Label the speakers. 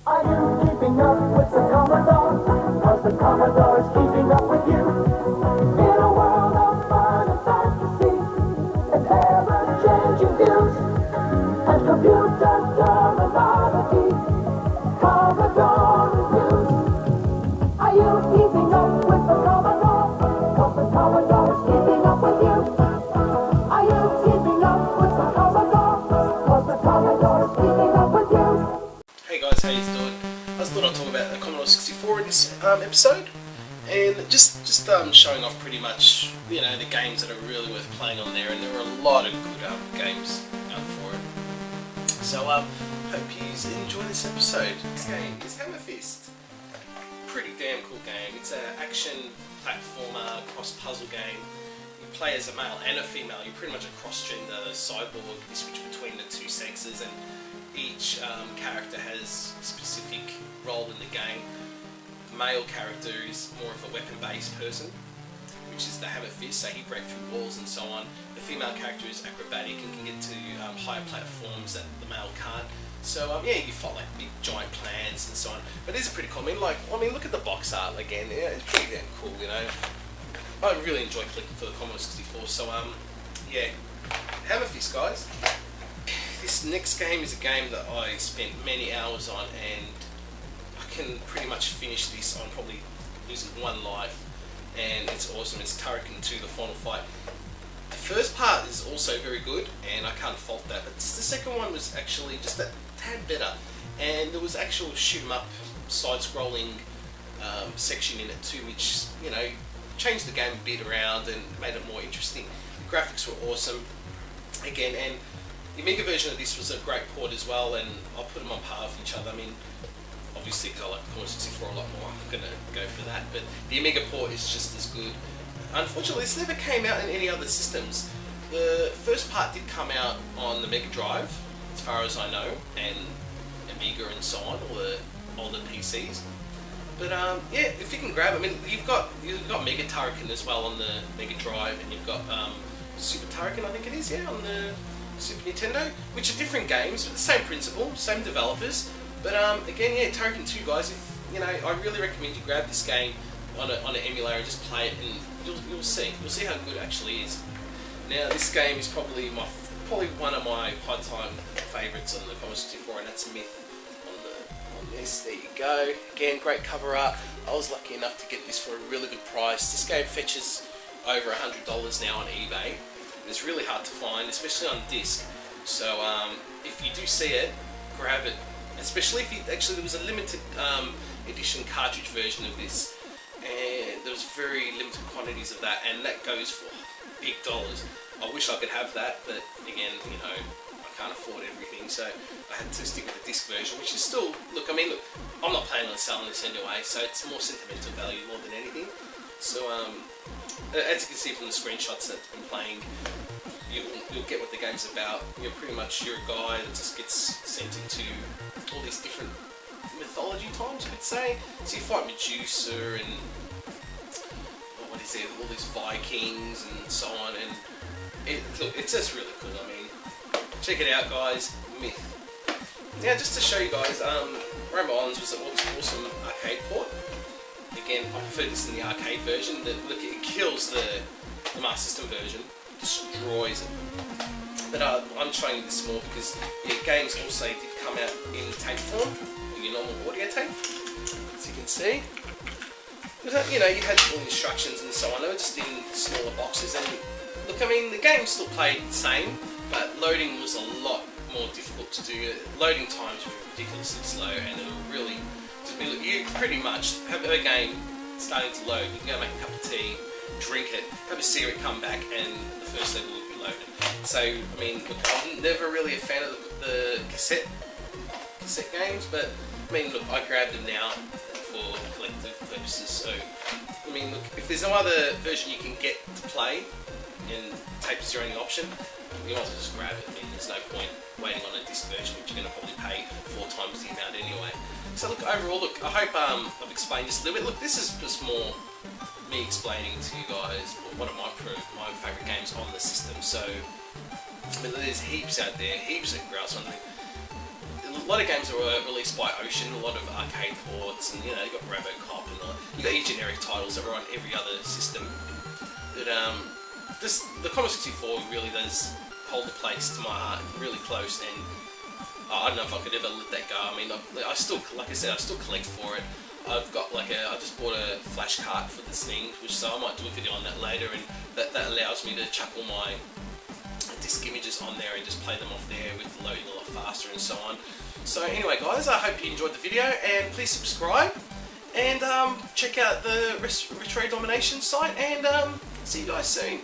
Speaker 1: Are you keeping up with the Commodore? Cause the Commodore's keeping up with you. In a world of fun and fantasy, and ever-changing views, and computers terminology, Commodore reviews. Are you keeping up with the Commodore? Cause the Commodore's keeping up with you. Are you keeping up with the Commodore? Cause the Commodore's keeping up with you.
Speaker 2: Hey guys, how you doing? I just thought I'd talk about the Commodore 64 in this episode, and just showing off pretty much, you know, the games that are really worth playing on there, and there are a lot of good games out for it. So hope you enjoy this episode. This game is Hammer Fist. Pretty damn cool game. It's an action platformer cross puzzle game. You play as a male and a female. You're pretty much a cross-gender cyborg. You switch between the two sexes, and each character has a specific role in the game. The male character is more of a weapon-based person, which is the Hammer Fist, so he breaks through walls and so on. The female character is acrobatic and can get to higher platforms that the male can't. So yeah, you fight like big giant plants and so on. But it is pretty cool. I mean, look at the box art again. Yeah, it's pretty damn cool, you know. I really enjoy clicking for the Commodore 64. So yeah, Hammer Fist, guys. This next game is a game that I spent many hours on, and I can pretty much finish this on probably losing one life, and it's awesome. It's Turrican 2, The Final Fight. The first part is also very good, and I can't fault that, but the second one was actually just a tad better, and there was actual shoot 'em up, side-scrolling section in it too, which, you know, changed the game a bit around and made it more interesting. The graphics were awesome, again, and the Amiga version of this was a great port as well, and I'll put them on par with each other. I mean, obviously because I like the Commodore 64 a lot more, I'm going to go for that, but the Amiga port is just as good. Unfortunately, this never came out in any other systems. The first part did come out on the Mega Drive, as far as I know, and Amiga and so on, all the older PCs. But yeah, if you can grab it, I mean, you've got Mega Turrican as well on the Mega Drive, and you've got Super Turrican, I think it is, yeah, on the Super Nintendo, which are different games, but the same principle, same developers. But again, yeah, Turrican 2, guys. If you know, I really recommend you grab this game on an emulator and just play it, and you'll see how good it actually is. Now, this game is probably one of my high-time favourites on the Commodore 64, and that's Myth on this. There you go. Again, great cover art. I was lucky enough to get this for a really good price. This game fetches over $100 now on eBay. It's really hard to find, especially on disc. So if you do see it, grab it. Especially if there was a limited edition cartridge version of this, and there was very limited quantities of that, and that goes for big dollars. I wish I could have that, but again, you know, I can't afford everything, so I had to stick with the disc version, which is still, look, I'm not planning on selling this anyway, so it's more sentimental value more than anything. So as you can see from the screenshots that I'm playing, you'll get what the game's about. You're a guy that just gets sent into all these different mythology times, you could say. So you fight Medusa and what is it, all these Vikings and so on, and it's just really cool. I mean, check it out, guys. Myth. Now, just to show you guys, Rainbow Islands was an awesome arcade port. Again, I prefer this in the arcade version. Look, it kills the Master System version, destroys it. But I'm showing you this more because games also did come out in tape form, in your normal audio tape, as you can see. But, you know, you had all the instructions and so on. They were just in smaller boxes, and look, I mean, the game still played the same, but loading was a lot more difficult to do. Loading times were ridiculously slow, and it would really just be, you pretty much have a game starting to load. You can go make a cup of tea, drink it, have a cigarette, come back, and the first level would be loaded. So, I mean, look, I'm never really a fan of the cassette games, but I mean, look, I grabbed them now for collective purposes. So, I mean, look, if there's no other version you can get to play, and tape is your only option, you might as well just grab it. I mean, there's no point waiting on a disc version, which you're going to probably pay 4 times the amount anyway. So look, overall, look, I hope I've explained this a little bit. Look, this is just more me explaining to you guys one of my favourite games on the system. So, I mean, there's heaps out there, heaps of grass on there. lot of games that were released by Ocean, a lot of arcade ports, and you know, you got RoboCop and all. You got your generic titles that were on every other system. But the Commodore 64 really does hold a place to my heart, really close, and I don't know if I could ever let that go. I mean, I still, like I said, I still collect for it. I've got I just bought a flash card for this thing, so I might do a video on that later, and that allows me to chuck all my disc images on there and just play them off there with loading a lot faster and so on. So anyway guys, I hope you enjoyed the video, and please subscribe, and check out the Retro Domination site, and see you guys soon.